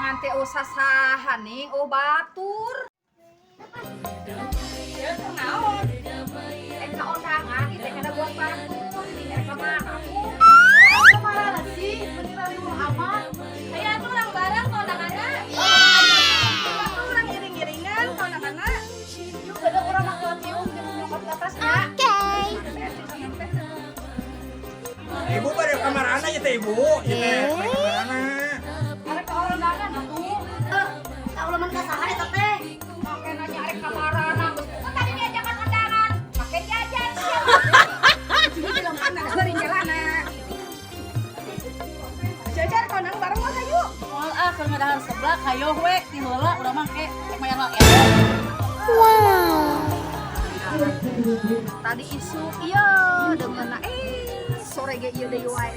kondangan teh usah sahaning batur. Ya naon? Ka kondangan kita kada buat bareng tuh. Ka mana tuh? Kemana sih? Beneran lu amat. Aya tuh orang bareng kondanganna. Tuh orang iring-iringan kondanganna. Yuk ada urang mah cium jeung nyokot ke atas ya. Ibu pada marana ya teh ibu. Ya marana. Arek ka kondangan atuh. Ka uleman ka saha eta teh? Make nanya arek ka marana. Kok tadi diajakan kondangan? Make jajan sia. Jadi bilang mana sering jalan. Jajar kondangan bareng mah hayu. Moal keur ngadahar sebelah hayo we ti heula urang mah ke mayan wae. Wow. Tadi isu iya dengan sore ge ieu deui wae